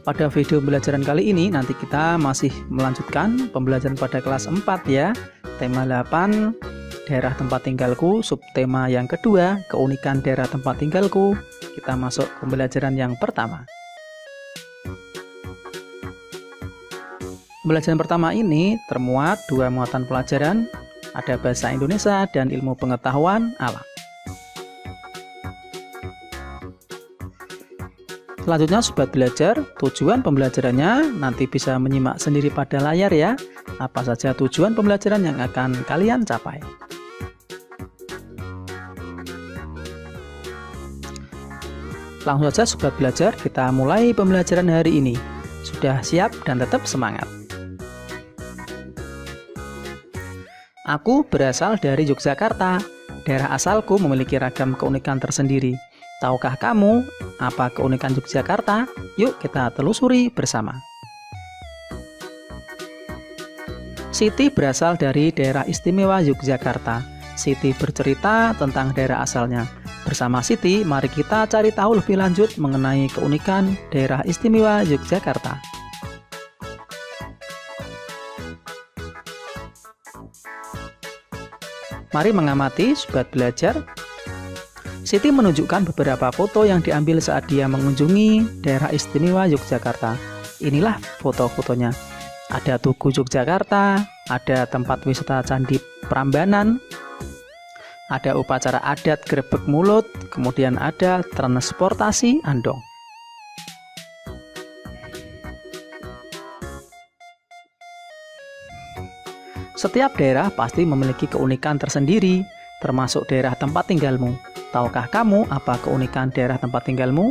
Pada video pembelajaran kali ini nanti kita masih melanjutkan pembelajaran pada kelas 4 ya. Tema 8 daerah tempat tinggalku, subtema yang kedua keunikan daerah tempat tinggalku. Kita masuk ke pembelajaran yang pertama. Pembelajaran pertama ini termuat dua muatan pelajaran, ada bahasa Indonesia dan ilmu pengetahuan alam. Selanjutnya sobat belajar, tujuan pembelajarannya nanti bisa menyimak sendiri pada layar ya. Apa saja tujuan pembelajaran yang akan kalian capai. Langsung saja sobat belajar, kita mulai pembelajaran hari ini. Sudah siap dan tetap semangat. Aku berasal dari Yogyakarta. Daerah asalku memiliki ragam keunikan tersendiri. Tahukah kamu apa keunikan Yogyakarta? Yuk kita telusuri bersama. Siti berasal dari daerah istimewa Yogyakarta. Siti bercerita tentang daerah asalnya. Bersama Siti, mari kita cari tahu lebih lanjut mengenai keunikan daerah istimewa Yogyakarta. Mari mengamati sobat belajar. Siti menunjukkan beberapa foto yang diambil saat dia mengunjungi daerah istimewa Yogyakarta. Inilah foto-fotonya. Ada Tugu Yogyakarta, ada tempat wisata Candi Prambanan, ada upacara adat Grebeg Mulut, kemudian ada transportasi andong. Setiap daerah pasti memiliki keunikan tersendiri, termasuk daerah tempat tinggalmu. Tahukah kamu apa keunikan daerah tempat tinggalmu?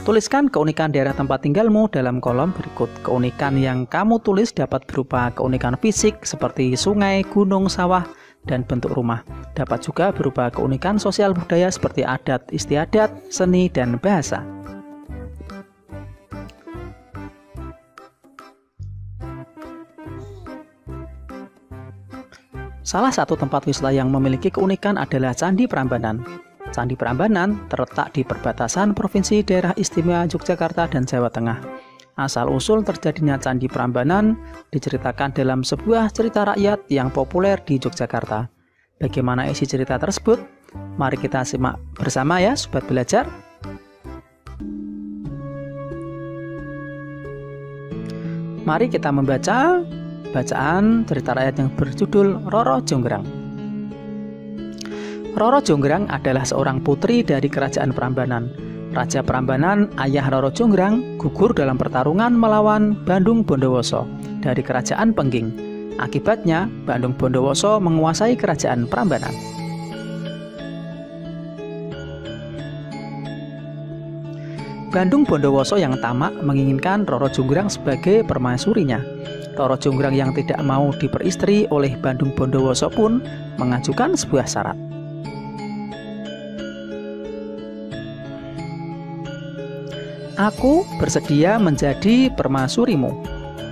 Tuliskan keunikan daerah tempat tinggalmu dalam kolom berikut. Keunikan yang kamu tulis dapat berupa keunikan fisik seperti sungai, gunung, sawah, dan bentuk rumah. Dapat juga berupa keunikan sosial budaya seperti adat istiadat, seni, dan bahasa. Salah satu tempat wisata yang memiliki keunikan adalah Candi Prambanan. Candi Prambanan terletak di perbatasan Provinsi Daerah Istimewa Yogyakarta dan Jawa Tengah. Asal-usul terjadinya Candi Prambanan diceritakan dalam sebuah cerita rakyat yang populer di Yogyakarta. Bagaimana isi cerita tersebut? Mari kita simak bersama ya, sobat belajar. Mari kita membaca bacaan cerita rakyat yang berjudul Roro Jonggrang. Roro Jonggrang adalah seorang putri dari kerajaan Prambanan. Raja Prambanan, ayah Roro Jonggrang, gugur dalam pertarungan melawan Bandung Bondowoso dari kerajaan Pengging. Akibatnya, Bandung Bondowoso menguasai kerajaan Prambanan. Bandung Bondowoso yang tamak menginginkan Roro Jonggrang sebagai permaisurinya. Roro Jonggrang yang tidak mau diperistri oleh Bandung Bondowoso pun mengajukan sebuah syarat. Aku bersedia menjadi permaisurimu,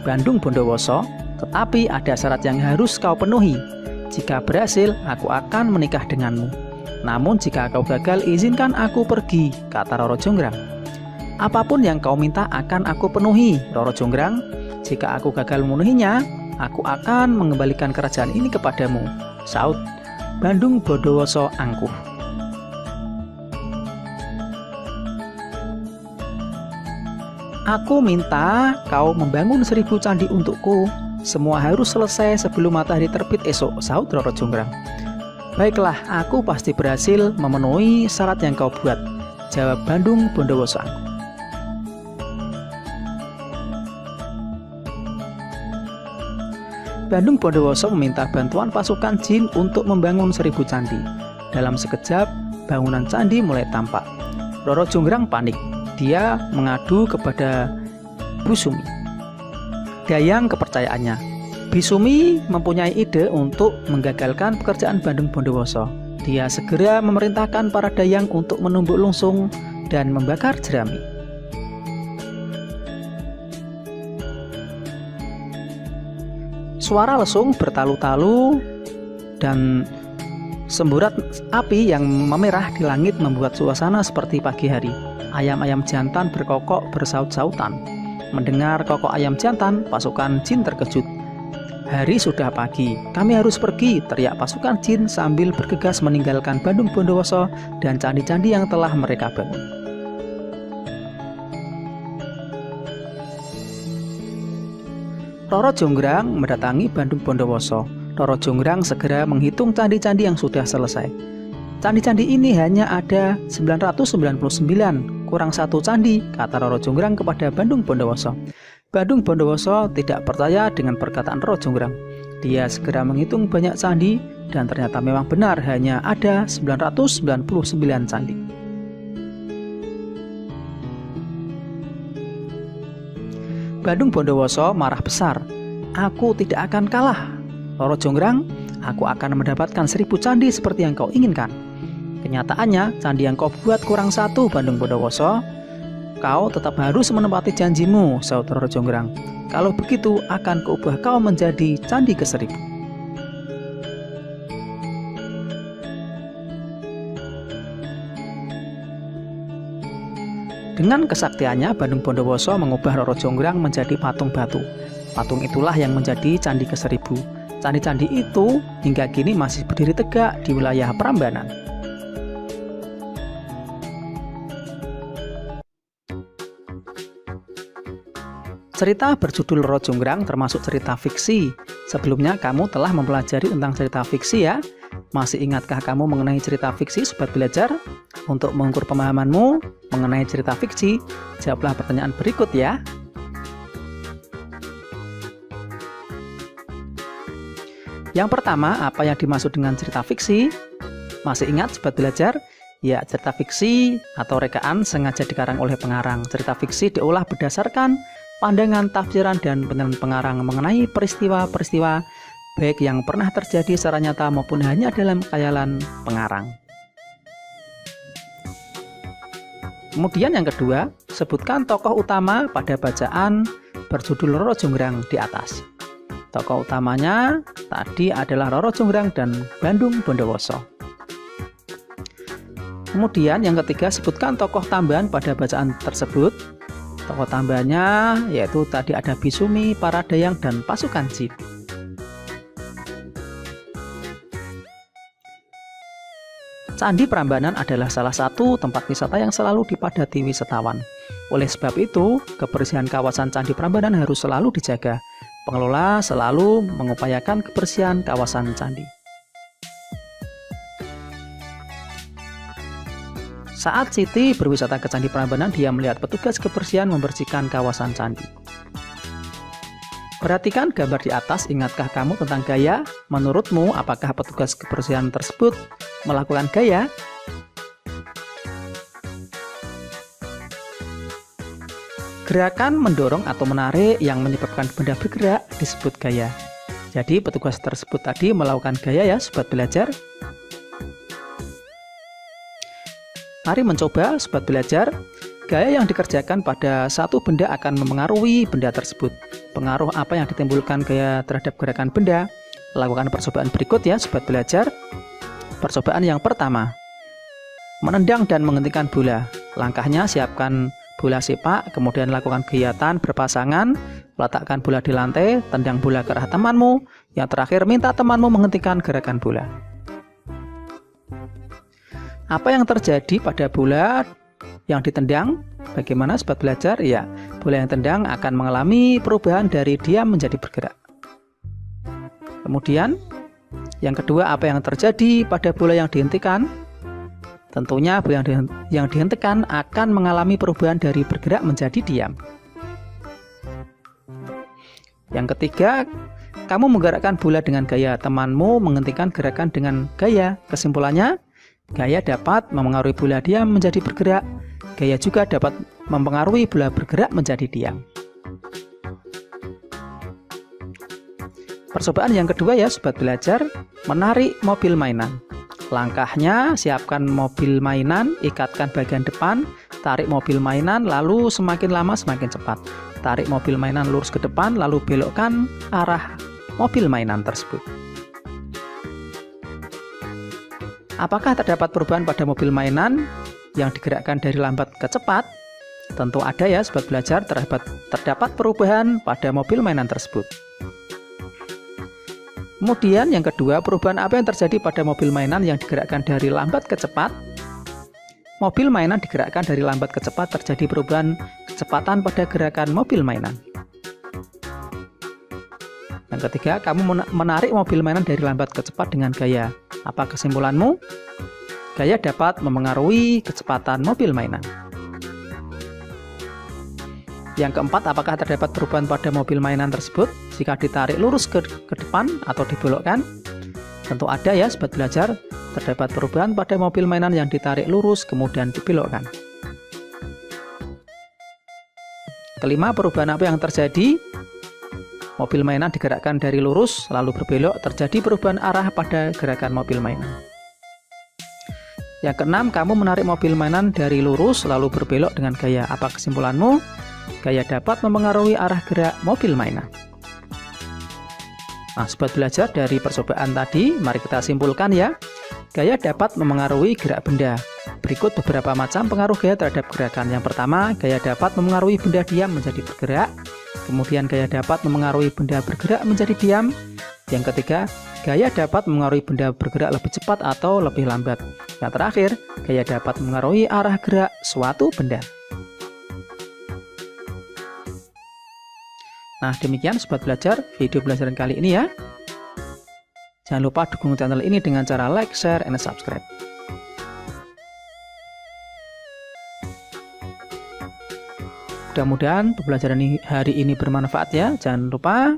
Bandung Bondowoso, tetapi ada syarat yang harus kau penuhi. Jika berhasil, aku akan menikah denganmu. Namun jika kau gagal, izinkan aku pergi, kata Roro Jonggrang. Apapun yang kau minta akan aku penuhi, Roro Jonggrang. Jika aku gagal memenuhinya, aku akan mengembalikan kerajaan ini kepadamu, saut Bandung Bondowoso angkuh. Aku minta kau membangun 1000 candi untukku. Semua harus selesai sebelum matahari terbit esok, saut Roro Jonggrang. Baiklah, aku pasti berhasil memenuhi syarat yang kau buat, jawab Bandung Bondowoso angkuh. Bandung Bondowoso meminta bantuan pasukan jin untuk membangun 1000 candi. Dalam sekejap, bangunan candi mulai tampak. Roro Jonggrang panik. Dia mengadu kepada Busumi, dayang kepercayaannya. Busumi mempunyai ide untuk menggagalkan pekerjaan Bandung Bondowoso. Dia segera memerintahkan para dayang untuk menumbuk lungsung dan membakar jerami. Suara lesung bertalu-talu dan semburat api yang memerah di langit membuat suasana seperti pagi hari. Ayam-ayam jantan berkokok bersaut-sautan. Mendengar kokok ayam jantan, pasukan jin terkejut. Hari sudah pagi, kami harus pergi, teriak pasukan jin sambil bergegas meninggalkan Bandung Bondowoso dan candi-candi yang telah mereka bangun. Roro Jonggrang mendatangi Bandung Bondowoso. Roro Jonggrang segera menghitung candi-candi yang sudah selesai. Candi-candi ini hanya ada 999, kurang satu candi, kata Roro Jonggrang kepada Bandung Bondowoso. Bandung Bondowoso tidak percaya dengan perkataan Roro Jonggrang. Dia segera menghitung banyak candi dan ternyata memang benar hanya ada 999 candi. Bandung Bondowoso marah besar. Aku tidak akan kalah. Roro Jonggrang, aku akan mendapatkan 1000 candi seperti yang kau inginkan. Kenyataannya, candi yang kau buat kurang satu, Bandung Bondowoso. Kau tetap harus menepati janjimu, saut Roro Jonggrang. Kalau begitu, akan kuubah kau menjadi candi ke-1000. Dengan kesaktiannya, Bandung Bondowoso mengubah Roro Jonggrang menjadi patung batu. Patung itulah yang menjadi candi ke-1000. Candi-candi itu hingga kini masih berdiri tegak di wilayah Prambanan. Cerita berjudul Roro Jonggrang termasuk cerita fiksi. Sebelumnya kamu telah mempelajari tentang cerita fiksi ya? Masih ingatkah kamu mengenai cerita fiksi, Sobat Belajar? Untuk mengukur pemahamanmu mengenai cerita fiksi, jawablah pertanyaan berikut ya. Yang pertama, apa yang dimaksud dengan cerita fiksi? Masih ingat, Sobat Belajar? Ya, cerita fiksi atau rekaan sengaja dikarang oleh pengarang. Cerita fiksi diolah berdasarkan pandangan, tafsiran, dan penilaian pengarang mengenai peristiwa-peristiwa baik yang pernah terjadi secara nyata maupun hanya dalam khayalan pengarang. Kemudian yang kedua, sebutkan tokoh utama pada bacaan berjudul Roro Jonggrang di atas. Tokoh utamanya tadi adalah Roro Jonggrang dan Bandung Bondowoso. Kemudian yang ketiga, sebutkan tokoh tambahan pada bacaan tersebut. Tokoh tambahannya yaitu tadi ada Bisumi, Paradayang, dan pasukan jin. Candi Prambanan adalah salah satu tempat wisata yang selalu dipadati wisatawan. Oleh sebab itu, kebersihan kawasan Candi Prambanan harus selalu dijaga. Pengelola selalu mengupayakan kebersihan kawasan candi. Saat Siti berwisata ke Candi Prambanan, dia melihat petugas kebersihan membersihkan kawasan candi. Perhatikan gambar di atas, ingatkah kamu tentang gaya? Menurutmu, apakah petugas kebersihan tersebut melakukan gaya? Gerakan mendorong atau menarik yang menyebabkan benda bergerak disebut gaya. Jadi petugas tersebut tadi melakukan gaya ya, Sobat Belajar. Mari mencoba, Sobat Belajar. Gaya yang dikerjakan pada satu benda akan memengaruhi benda tersebut. Pengaruh apa yang ditimbulkan gaya terhadap gerakan benda? Lakukan percobaan berikut ya, Sobat Belajar. Percobaan yang pertama, menendang dan menghentikan bola. Langkahnya, siapkan bola sepak, kemudian lakukan kegiatan berpasangan, letakkan bola di lantai, tendang bola ke arah temanmu. Yang terakhir, minta temanmu menghentikan gerakan bola. Apa yang terjadi pada bola yang ditendang? Bagaimana, Sobat Belajar? Ya, bola yang tendang akan mengalami perubahan dari diam menjadi bergerak. Kemudian, yang kedua, apa yang terjadi pada bola yang dihentikan? Tentunya bola yang dihentikan akan mengalami perubahan dari bergerak menjadi diam. Yang ketiga, kamu menggerakkan bola dengan gaya, temanmu menghentikan gerakan dengan gaya. Kesimpulannya, gaya dapat mempengaruhi bola diam menjadi bergerak. Gaya juga dapat mempengaruhi bola bergerak menjadi diam. Percobaan yang kedua ya, Sobat Belajar, menarik mobil mainan. Langkahnya, siapkan mobil mainan, ikatkan bagian depan, tarik mobil mainan, lalu semakin lama semakin cepat. Tarik mobil mainan lurus ke depan, lalu belokkan arah mobil mainan tersebut. Apakah terdapat perubahan pada mobil mainan? yang digerakkan dari lambat ke cepat? Tentu ada ya sobat belajar, terdapat perubahan pada mobil mainan tersebut. Kemudian yang kedua, perubahan apa yang terjadi pada mobil mainan yang digerakkan dari lambat ke cepat? Mobil mainan digerakkan dari lambat ke cepat, terjadi perubahan kecepatan pada gerakan mobil mainan. Yang ketiga, kamu menarik mobil mainan dari lambat ke cepat dengan gaya. Apa kesimpulanmu? Gaya dapat memengaruhi kecepatan mobil mainan. Yang keempat, apakah terdapat perubahan pada mobil mainan tersebut jika ditarik lurus ke depan atau dibelokkan? Tentu ada ya sobat belajar, terdapat perubahan pada mobil mainan yang ditarik lurus kemudian dibelokkan. Kelima, perubahan apa yang terjadi? Mobil mainan digerakkan dari lurus lalu berbelok, terjadi perubahan arah pada gerakan mobil mainan. Yang keenam, kamu menarik mobil mainan dari lurus lalu berbelok dengan gaya. Apa kesimpulanmu? Gaya dapat memengaruhi arah gerak mobil mainan. Nah, sobat belajar, dari percobaan tadi, mari kita simpulkan ya. Gaya dapat memengaruhi gerak benda. Berikut beberapa macam pengaruh gaya terhadap gerakan. Yang pertama, gaya dapat memengaruhi benda diam menjadi bergerak. Kemudian gaya dapat memengaruhi benda bergerak menjadi diam. Yang ketiga, gaya dapat memengaruhi benda bergerak lebih cepat atau lebih lambat. Yang terakhir, gaya dapat memengaruhi arah gerak suatu benda. Nah, demikian sobat belajar video pelajaran kali ini ya. Jangan lupa dukung channel ini dengan cara like, share, and subscribe. Mudah-mudahan pembelajaran hari ini bermanfaat ya. Jangan lupa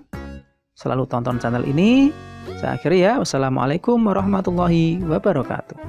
selalu tonton channel ini. Saya akhiri ya. Wassalamualaikum warahmatullahi wabarakatuh.